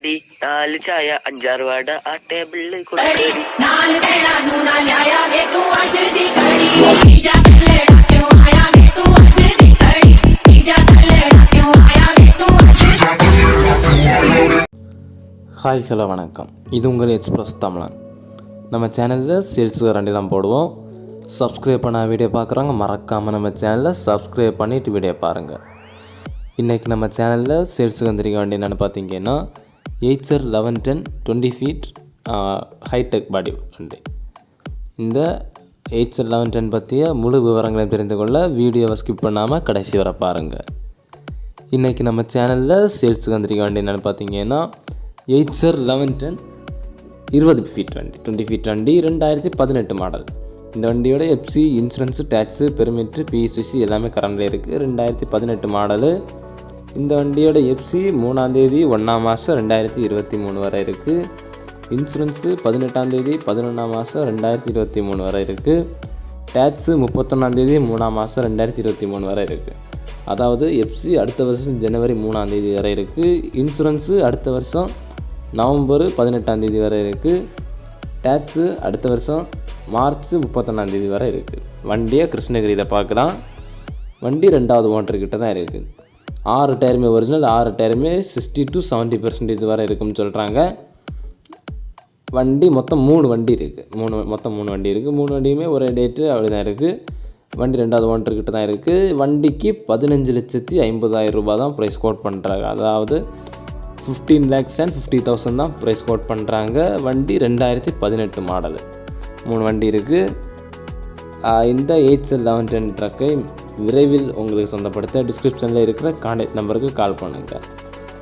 4 ചായ 5-6 വട ആ ടേബിളിൽ കൊടുക്കടി ஹாய் ஹலோ வணக்கம். இது உங்கள் எக்ஸ்பிரஸ் தமிழன். நம்ம சேனலில் சேல்ஸ் ரெண்டுலாம் போடுவோம். சப்ஸ்கிரைப் பண்ண வீடியோ பார்க்குறவங்க மறக்காமல் நம்ம சேனலில் சப்ஸ்கிரைப் பண்ணிவிட்டு வீடியோ பாருங்கள். இன்றைக்கி நம்ம சேனலில் சேல்ஸுக்கு வந்திருக்க வேண்டிய என்னென்னு பார்த்தீங்கன்னா Eicher 1110 20 ஃபீட் ஹைடெக் பாடி வண்டி. இந்த Eicher 1110 பற்றிய முழு விவரங்களை தெரிந்து கொள்ள வீடியோவை ஸ்கிப் பண்ணாமல் கடைசி வரை பாருங்கள். இன்றைக்கி நம்ம சேனலில் சேல்ஸுக்கு வந்திருக்க வேண்டிய என்னென்னு பார்த்தீங்கன்னா Eicher 1110 20 ஃபீட் வண்டி 20 ஃபீட் வண்டி 2018 மாடல். இந்த வண்டியோட FC, insurance, tax, permit, PCC எல்லாமே கரண்டில் இருக்குது. 2018 மாடலு. இந்த வண்டியோட எஃப்சி 3ஆம் தேதி 1ஆம் மாதம் 2023 வரை இருக்குது. இன்சூரன்ஸு 18ஆம் தேதி 11ஆம் மாதம் 2023 வரை இருக்குது. டேக்ஸு 31ஆம் தேதி 3ஆம் மாதம் 2023 வரை இருக்குது. அதாவது எஃப்சி அடுத்த வருஷம் ஜனவரி 3ஆம் தேதி வரை இருக்குது. இன்சூரன்ஸு அடுத்த வருஷம் நவம்பர் 18ஆம் தேதி வரை இருக்குது. டேக்ஸு அடுத்த வருஷம் மார்ச் 31ஆம் தேதி வரை இருக்குது. வண்டியை கிருஷ்ணகிரியில் பார்க்கலாம். வண்டி 2வது ஓனர்கிட்ட தான் இருக்குது. 6 டயருமே ஒரிஜினல், 6 டயருமே 60 to 70% வரை இருக்குன்னு சொல்கிறாங்க. வண்டி மொத்தம் 3 வண்டி இருக்குது. 3 வண்டி இருக்குது. 3 வண்டியுமே ஒரே டேட்டு அப்படி தான் இருக்குது. வண்டி 2வது ஓனர்கிட்ட தான் இருக்குது. வண்டிக்கு 15,50,000 ரூபா தான் ப்ரைஸ் கோட் பண்ணுறாங்க. அதாவது 15,50,000 தான் ப்ரைஸ் கோட் பண்ணுறாங்க. வண்டி 2018 மாடலு. 3 வண்டி இருக்குது. இந்த Eicher 1110 ட்ரக்கை விரைவில் உங்களுக்கு சொந்தப்படுத்த டிஸ்கிரிப்ஷனில் இருக்கிற கான்டாக்ட் நம்பருக்கு கால் பண்ணுங்கள்.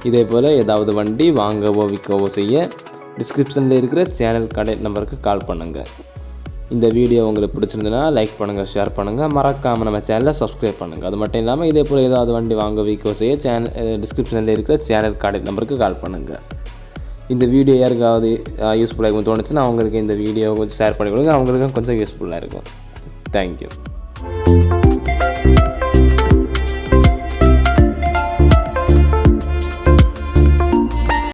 இதே போல் ஏதாவது வண்டி வாங்கவோ விற்கவோ செய்ய டிஸ்கிரிப்ஷனில் இருக்கிற சேனல் கான்டாக்ட் நம்பருக்கு கால் பண்ணுங்கள். இந்த வீடியோ உங்களுக்கு பிடிச்சிருந்ததுன்னா லைக் பண்ணுங்கள், ஷேர் பண்ணுங்கள், மறக்காமல் நம்ம சேனலை சப்ஸ்கிரைப் பண்ணுங்கள். அது மட்டும் இல்லாமல் இதே போல் ஏதாவது வண்டி வாங்க விற்கவோ செய்ய டிஸ்கிரிப்ஷனில் இருக்கிற சேனல் கான்டாக்ட் நம்பருக்கு கால் பண்ணுங்கள். இந்த வீடியோ யாருக்காவது யூஸ்ஃபுல்லாக இருக்கும் தோணுச்சுன்னா அவங்களுக்கு இந்த வீடியோ கொஞ்சம் ஷேர் பண்ணி கொடுங்க. அவங்களுக்கும் கொஞ்சம் யூஸ்ஃபுல்லாக இருக்கும். தேங்க்யூ.